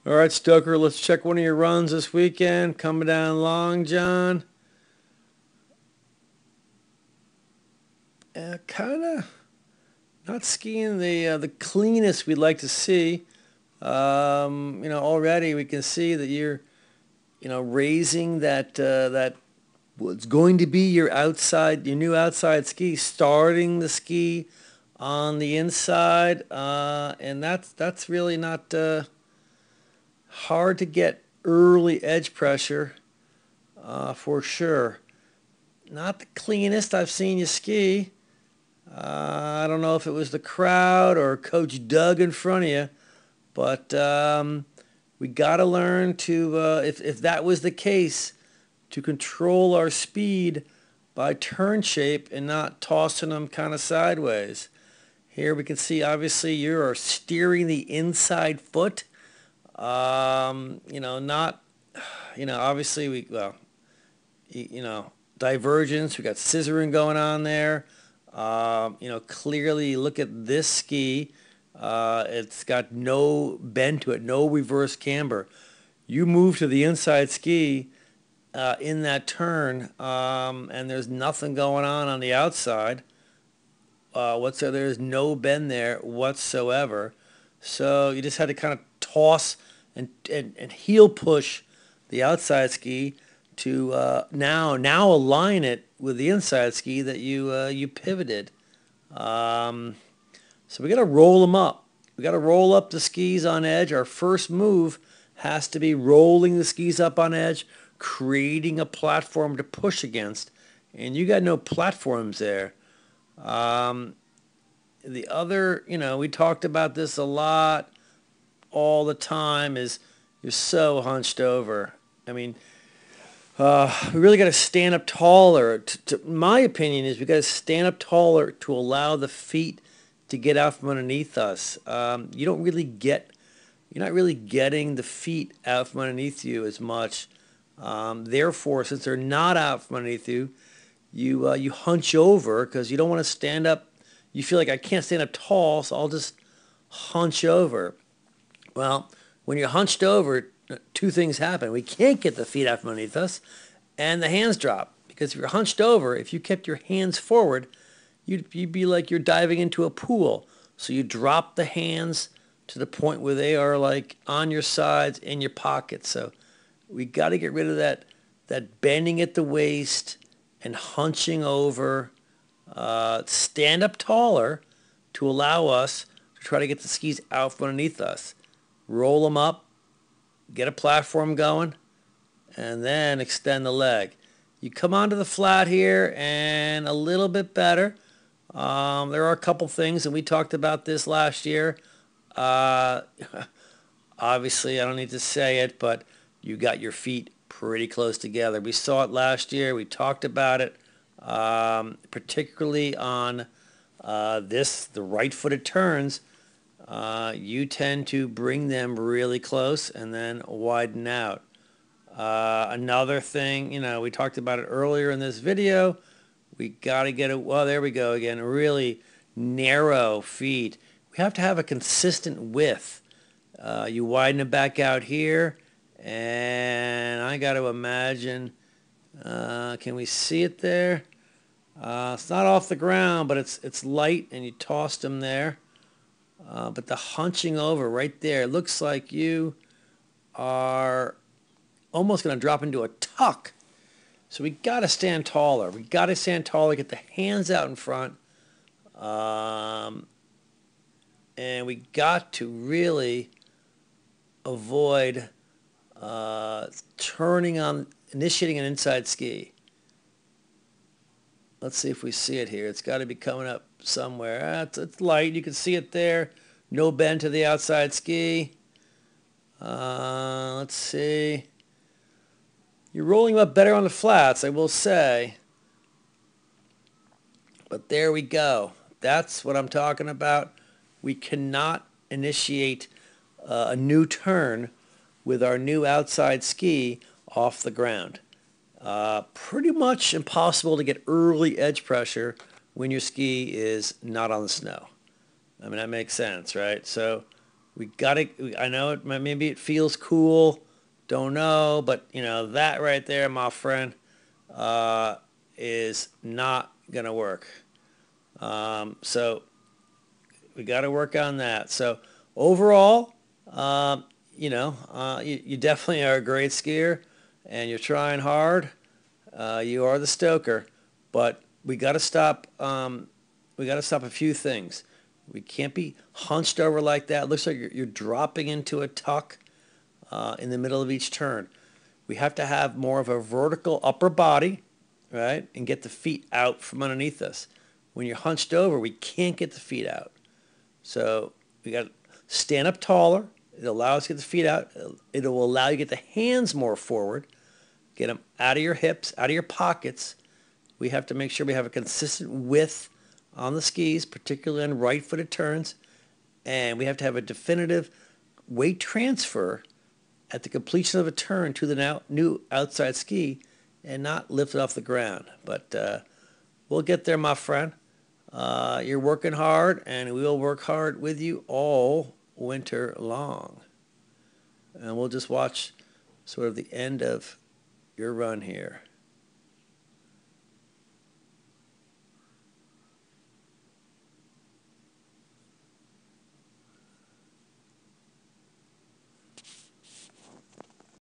All right, Stoker, let's check one of your runs this weekend. Coming down Long John. Kind of not skiing the cleanest we'd like to see. Already we can see that you're, raising that what's going to be your new outside ski, starting the ski on the inside, and that's really not hard to get early edge pressure for sure. Not the cleanest I've seen you ski. I don't know if it was the crowd or Coach Doug in front of you, but we got to learn to, if that was the case, to control our speed by turn shape and not tossing them kind of sideways. Here we can see obviously you are steering the inside foot. Not, obviously divergence. We got scissoring going on there. Clearly look at this ski. It's got no bend to it, no reverse camber. You move to the inside ski in that turn, and there's nothing going on the outside whatsoever. There's no bend there whatsoever. So you just had to kind of toss and heel push the outside ski to now align it with the inside ski that you pivoted. So we got to roll them up. We got to roll up the skis on edge. Our first move has to be rolling the skis up on edge, creating a platform to push against. And you got no platforms there. The other, we talked about this a lot all the time, is you're so hunched over. I mean, we really got to stand up taller. My opinion is we got to stand up taller to allow the feet to get out from underneath us. You're not really getting the feet out from underneath you as much. Therefore, since they're not out from underneath you, you hunch over because you don't want to stand up. You feel like I can't stand up tall, so I'll just hunch over. Well, when you're hunched over, two things happen. We can't get the feet out from underneath us, and the hands drop. Because if you're hunched over, if you kept your hands forward, you'd be like you're diving into a pool. So you drop the hands to the point where they are like on your sides, in your pockets. So we got to get rid of that bending at the waist and hunching over. Stand up taller to allow us to try to get the skis out from underneath us. Roll them up, get a platform going, and then extend the leg. You come onto the flat here and a little bit better. There are a couple things, and we talked about this last year. Obviously, I don't need to say it, but you got your feet pretty close together. We saw it last year. We talked about it, particularly on the right-footed turns. You tend to bring them really close and then widen out. Another thing, we talked about it earlier in this video. We got to get it. Well, there we go again. Really narrow feet. We have to have a consistent width. You widen it back out here, and I got to imagine. Can we see it there? It's not off the ground, but it's light, and you tossed them there. But the hunching over right there, it looks like you are almost going to drop into a tuck. So we got to stand taller. We got to stand taller, get the hands out in front. And we got to really avoid initiating an inside ski. Let's see if we see it here. It's got to be coming up somewhere. It's light. You can see it there. No bend to the outside ski. Let's see. You're rolling up better on the flats, I will say. But there we go. That's what I'm talking about. We cannot initiate a new turn with our new outside ski off the ground. Pretty much impossible to get early edge pressure when your ski is not on the snow. I mean, that makes sense, right? So We got to, I know maybe it feels cool, don't know, but that right there, my friend, uh, is not going to work. So we got to work on that. So overall, um, you definitely are a great skier, and you're trying hard. You are the Stoker, but we got to stop. We got to stop a few things. We can't be hunched over like that. It looks like you're dropping into a tuck in the middle of each turn. We have to have more of a vertical upper body, right, and get the feet out from underneath us. When you're hunched over, we can't get the feet out. So we got to stand up taller. It'll allow us to get the feet out. It will allow you to get the hands more forward. Get them out of your hips, out of your pockets. We have to make sure we have a consistent width on the skis, particularly on right-footed turns. And we have to have a definitive weight transfer at the completion of a turn to the new outside ski and not lift it off the ground. But we'll get there, my friend. You're working hard, and we'll work hard with you all winter long. And we'll just watch sort of the end of your run here.